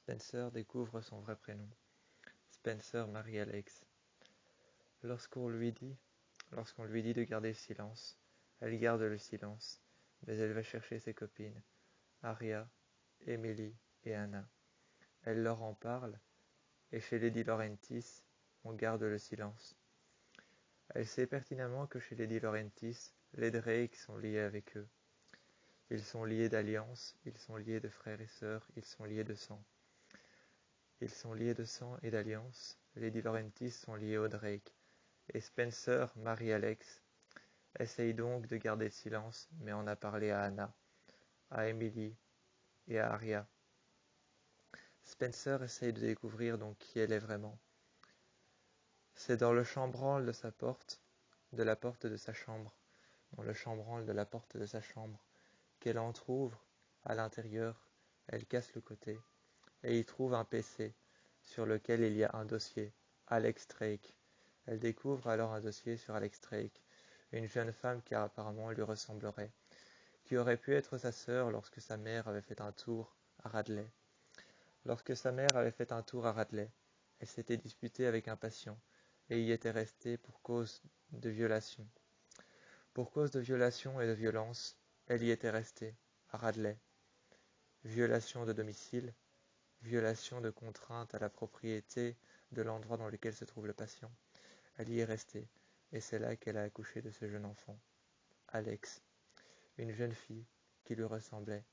Spencer découvre son vrai prénom, Spencer Mary Alex. Lorsqu'on lui dit de garder le silence, elle garde le silence, mais elle va chercher ses copines, Aria, Emily et Anna. Elle leur en parle, et chez Lady Laurentis, on garde le silence. Elle sait pertinemment que chez Lady Laurentis, les Drake sont liés avec eux. Ils sont liés d'alliance, ils sont liés de frères et sœurs, ils sont liés de sang. Ils sont liés de sang et d'alliance, Lady Laurentis sont liés aux Drake, et Spencer, Mary Alex, essaye donc de garder le silence, mais en a parlé à Anna, à Emily et à Aria. Spencer essaye de découvrir donc qui elle est vraiment. C'est dans le chambranle de sa porte, de la porte de sa chambre, dans le chambranle de la porte de sa chambre, qu'elle entr'ouvre à l'intérieur, elle casse le côté, et y trouve un PC, sur lequel il y a un dossier, Alex Drake. Elle découvre alors un dossier sur Alex Drake, une jeune femme qui apparemment lui ressemblerait, qui aurait pu être sa sœur lorsque sa mère avait fait un tour à Radley. Lorsque sa mère avait fait un tour à Radley, elle s'était disputée avec un patient, et y était restée pour cause de violation. Pour cause de violation et de violence, elle y était restée, à Radley. Violation de domicile, violation de contrainte à la propriété de l'endroit dans lequel se trouve le patient. Elle y est restée, et c'est là qu'elle a accouché de ce jeune enfant, Alex, une jeune fille qui lui ressemblait.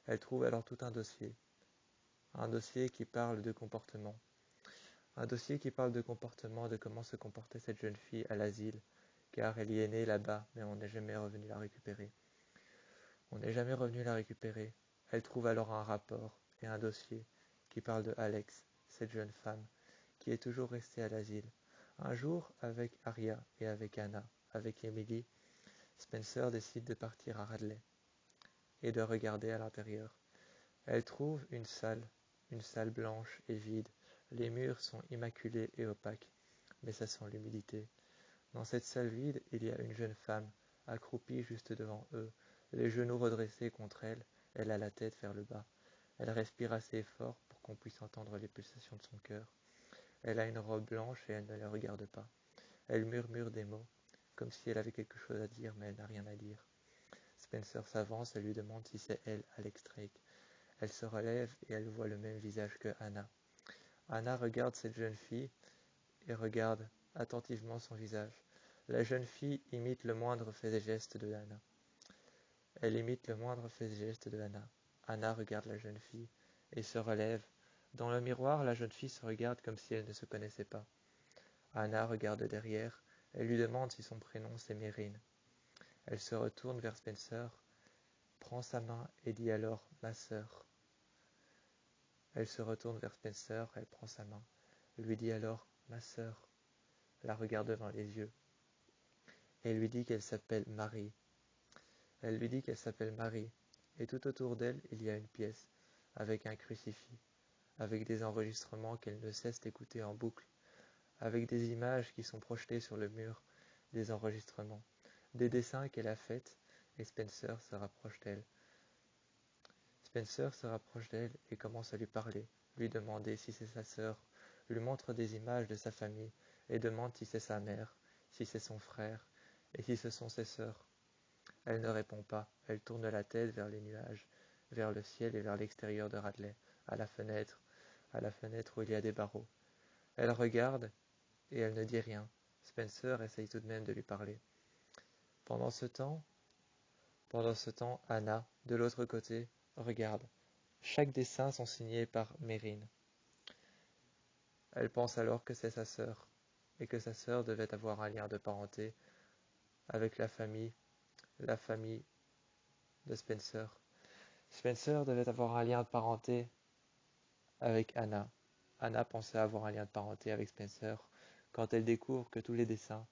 Elle trouve alors tout un dossier qui parle de comportement, de comment se comportait cette jeune fille à l'asile, car elle y est née là-bas, mais on n'est jamais revenu la récupérer. Elle trouve alors un rapport et un dossier qui parle de Alex, cette jeune femme, qui est toujours restée à l'asile. Un jour, avec Aria et avec Anna, avec Emily, Spencer décide de partir à Radley et de regarder à l'intérieur. Elle trouve une salle blanche et vide. Les murs sont immaculés et opaques, mais ça sent l'humidité. Dans cette salle vide, il y a une jeune femme, accroupie juste devant eux, les genoux redressés contre elle, elle a la tête vers le bas. Elle respire assez fort pour qu'on puisse entendre les pulsations de son cœur. Elle a une robe blanche et elle ne les regarde pas. Elle murmure des mots, comme si elle avait quelque chose à dire, mais elle n'a rien à dire. Spencer s'avance et lui demande si c'est elle, Alex Drake. Elle se relève et elle voit le même visage que Anna. Anna regarde cette jeune fille et regarde attentivement son visage. La jeune fille imite le moindre fait et geste de Anna. Elle imite le moindre fait et geste de Anna. Anna regarde la jeune fille et se relève. Dans le miroir, la jeune fille se regarde comme si elle ne se connaissait pas. Anna regarde derrière. Elle lui demande si son prénom c'est Mérine. Elle se retourne vers Spencer, prend sa main et dit alors « ma sœur ». Elle se retourne vers Spencer, elle prend sa main, lui dit alors « ma sœur », la regarde dans les yeux, et lui dit qu'elle s'appelle Marie. Elle lui dit qu'elle s'appelle Marie, et tout autour d'elle, il y a une pièce, avec un crucifix, avec des enregistrements qu'elle ne cesse d'écouter en boucle, avec des images qui sont projetées sur le mur, des enregistrements, des dessins qu'elle a faits, et Spencer se rapproche d'elle. Spencer se rapproche d'elle et commence à lui parler, lui demander si c'est sa sœur, lui montre des images de sa famille et demande si c'est sa mère, si c'est son frère et si ce sont ses sœurs. Elle ne répond pas, elle tourne la tête vers les nuages, vers le ciel et vers l'extérieur de Radley, à la fenêtre où il y a des barreaux. Elle regarde et elle ne dit rien. Spencer essaye tout de même de lui parler. Pendant ce temps, Anna, de l'autre côté, regarde. Chaque dessin sont signés par Mérine. Elle pense alors que c'est sa sœur, et que sa sœur devait avoir un lien de parenté avec la famille de Spencer. Spencer devait avoir un lien de parenté avec Anna. Anna pensait avoir un lien de parenté avec Spencer quand elle découvre que tous les dessins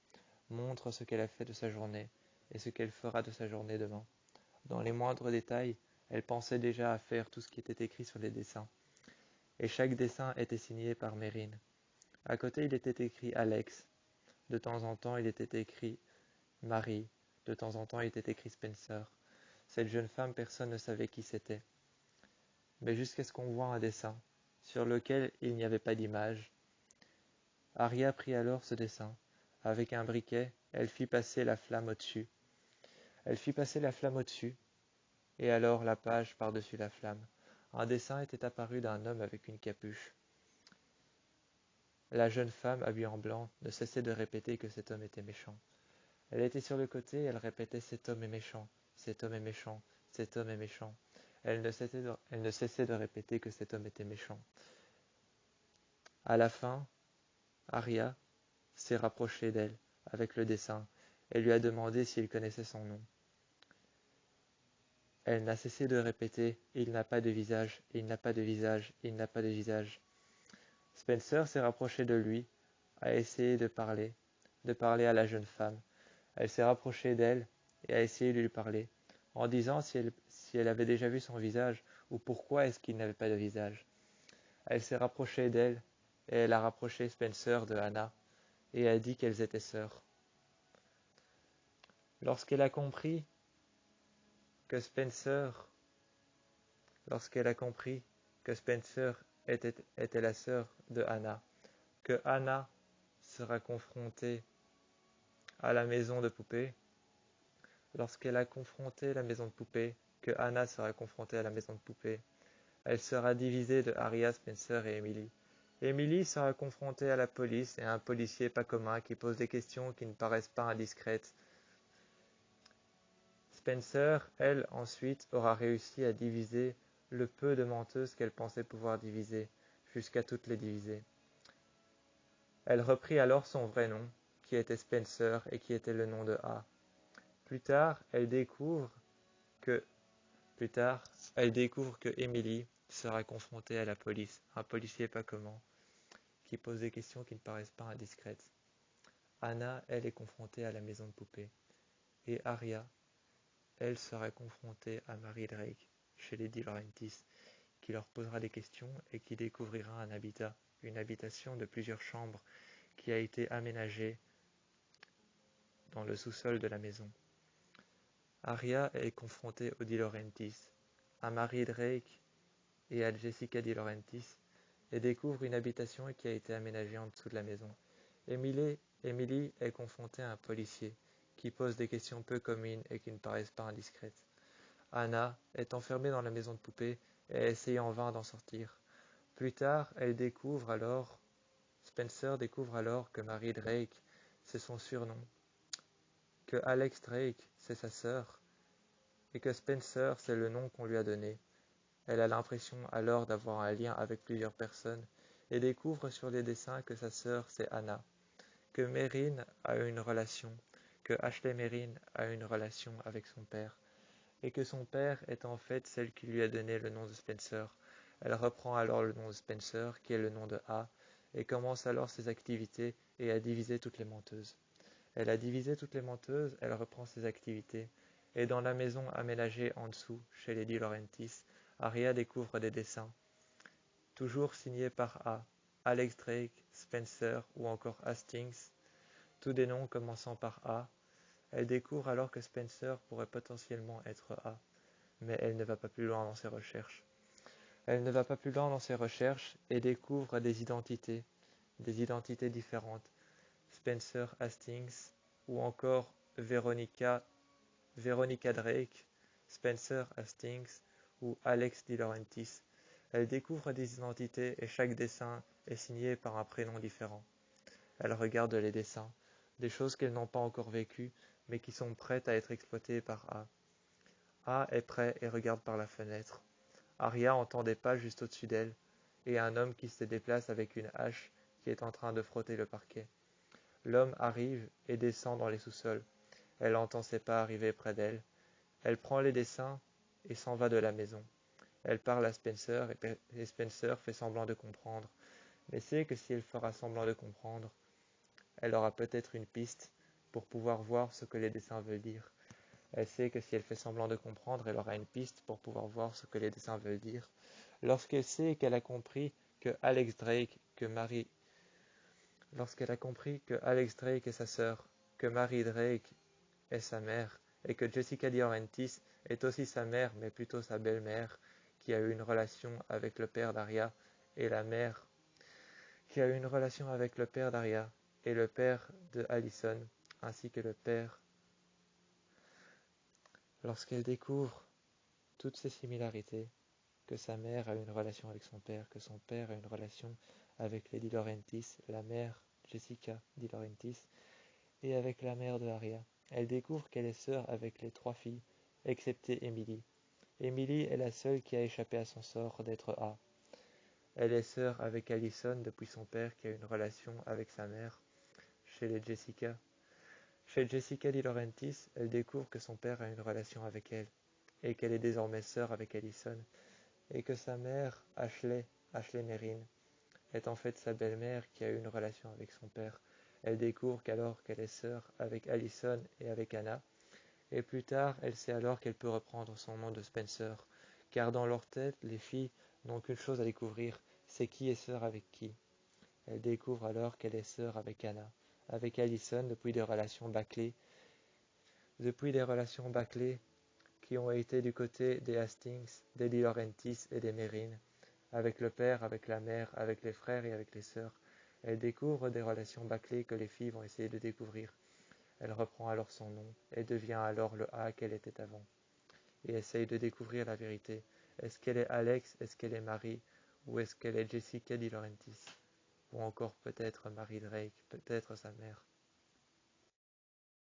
montrent ce qu'elle a fait de sa journée et ce qu'elle fera de sa journée demain. Dans les moindres détails, elle pensait déjà à faire tout ce qui était écrit sur les dessins. Et chaque dessin était signé par Mérine. À côté, il était écrit Alex. De temps en temps, il était écrit Marie. De temps en temps, il était écrit Spencer. Cette jeune femme, personne ne savait qui c'était. Mais jusqu'à ce qu'on voit un dessin. sur lequel il n'y avait pas d'image. Aria prit alors ce dessin. Avec un briquet, elle fit passer la flamme au-dessus. Et alors la page par-dessus la flamme. Un dessin était apparu d'un homme avec une capuche. La jeune femme, habillée en blanc, ne cessait de répéter que cet homme était méchant. Elle était sur le côté et elle répétait « Cet homme est méchant, cet homme est méchant, cet homme est méchant ». Elle ne cessait de répéter que cet homme était méchant. À la fin, Aria s'est rapprochée d'elle avec le dessin et lui a demandé s'il connaissait son nom. Elle n'a cessé de répéter « Il n'a pas de visage, il n'a pas de visage, il n'a pas de visage ». Spencer s'est rapproché de lui, a essayé de parler à la jeune femme. Elle s'est rapprochée d'elle et a essayé de lui parler, en disant si elle avait déjà vu son visage ou pourquoi est-ce qu'il n'avait pas de visage. Elle s'est rapprochée d'elle et elle a rapproché Spencer de Hannah et a dit qu'elles étaient sœurs. Lorsqu'elle a compris que Spencer était la sœur de Hannah, que Hannah sera confrontée à la maison de poupée, lorsqu'elle a confronté la maison de poupée, que Hannah sera confrontée à la maison de poupée, elle sera divisée de Aria, Spencer et Emily. Emily sera confrontée à la police et à un policier pas commun qui pose des questions qui ne paraissent pas indiscrètes. Spencer, elle, ensuite, aura réussi à diviser le peu de menteuses qu'elle pensait pouvoir diviser, jusqu'à toutes les diviser. Elle reprit alors son vrai nom, qui était Spencer et qui était le nom de A. Plus tard, elle découvre que Emily sera confrontée à la police, un policier pas commun, qui pose des questions qui ne paraissent pas indiscrètes. Hannah, elle, est confrontée à la maison de poupée. Et Aria, elle sera confrontée à Mary Drake, chez les De Laurentiis, qui leur posera des questions et qui découvrira un habitat, une habitation de plusieurs chambres qui a été aménagée dans le sous-sol de la maison. Aria est confrontée aux De Laurentiis, à Mary Drake et à Jessica De Laurentiis, et découvre une habitation qui a été aménagée en dessous de la maison. Emily est confrontée à un policier qui pose des questions peu communes et qui ne paraissent pas indiscrètes. Hannah est enfermée dans la maison de poupée et essaye en vain d'en sortir. Plus tard, Spencer découvre alors que Mary Drake, c'est son surnom, que Alex Drake, c'est sa sœur, et que Spencer, c'est le nom qu'on lui a donné. Elle a l'impression alors d'avoir un lien avec plusieurs personnes et découvre sur les dessins que sa sœur, c'est Hannah, que Ashley Merrin a une relation avec son père, et que son père est en fait celle qui lui a donné le nom de Spencer. Elle reprend alors le nom de Spencer, qui est le nom de A, et commence alors ses activités et a divisé toutes les menteuses. Elle a divisé toutes les menteuses, elle reprend ses activités, et dans la maison aménagée en dessous, chez les De Laurentiis, Aria découvre des dessins, toujours signés par A, Alex Drake, Spencer ou encore Hastings, tous des noms commençant par A. Elle découvre alors que Spencer pourrait potentiellement être A, mais elle ne va pas plus loin dans ses recherches. Et découvre des identités différentes. Spencer Hastings ou encore Veronica Drake, Spencer Hastings ou Alex De Laurentiis. Elle découvre des identités et chaque dessin est signé par un prénom différent. Elle regarde les dessins, des choses qu'elles n'ont pas encore vécues, mais qui sont prêtes à être exploitées par A. A est prêt et regarde par la fenêtre. Aria entend des pas juste au-dessus d'elle, et un homme qui se déplace avec une hache qui est en train de frotter le parquet. L'homme arrive et descend dans les sous-sols. Elle entend ses pas arriver près d'elle. Elle prend les dessins et s'en va de la maison. Elle parle à Spencer et Spencer fait semblant de comprendre, mais sait que si elle fera semblant de comprendre, elle aura peut-être une piste pour pouvoir voir ce que les dessins veulent dire. Elle sait que si elle fait semblant de comprendre, elle aura une piste pour pouvoir voir ce que les dessins veulent dire. Lorsqu'elle sait qu'elle a compris que Alex Drake est sa sœur, que Mary Drake est sa mère, et que Jessica De Laurentiis est aussi sa mère, mais plutôt sa belle-mère, qui a eu une relation avec le père d'Aria et la mère qui a eu une relation avec le père d'Aria et le père de Allison, ainsi que le père. Lorsqu'elle découvre toutes ces similarités, que sa mère a eu une relation avec son père, que son père a une relation avec les Di Laurentiis, la mère Jessica Di Laurentiis, et avec la mère de Aria. Elle découvre qu'elle est sœur avec les 3 filles, excepté Emily. Emily est la seule qui a échappé à son sort d'être A. Elle est sœur avec Allison depuis son père qui a une relation avec sa mère chez les Jessica. Chez Jessica Di Laurentiis, elle découvre que son père a une relation avec elle, et qu'elle est désormais sœur avec Allison, et que sa mère, Ashley Merrin, est en fait sa belle-mère qui a eu une relation avec son père. Elle découvre qu'alors qu'elle est sœur avec Allison et avec Anna, et plus tard, elle sait alors qu'elle peut reprendre son nom de Spencer, car dans leur tête, les filles n'ont qu'une chose à découvrir, c'est qui est sœur avec qui. Elle découvre alors qu'elle est sœur avec Anna, avec Allison depuis des relations bâclées qui ont été du côté des Hastings, des Di Laurentiis et des Merrin, avec le père, avec la mère, avec les frères et avec les sœurs. Elle découvre des relations bâclées que les filles vont essayer de découvrir. Elle reprend alors son nom et devient alors le A qu'elle était avant. Et essaye de découvrir la vérité. Est-ce qu'elle est Alex? Est-ce qu'elle est Marie? Ou est-ce qu'elle est Jessica Di Laurentiis? Ou encore peut-être Marie Drake, peut-être sa mère.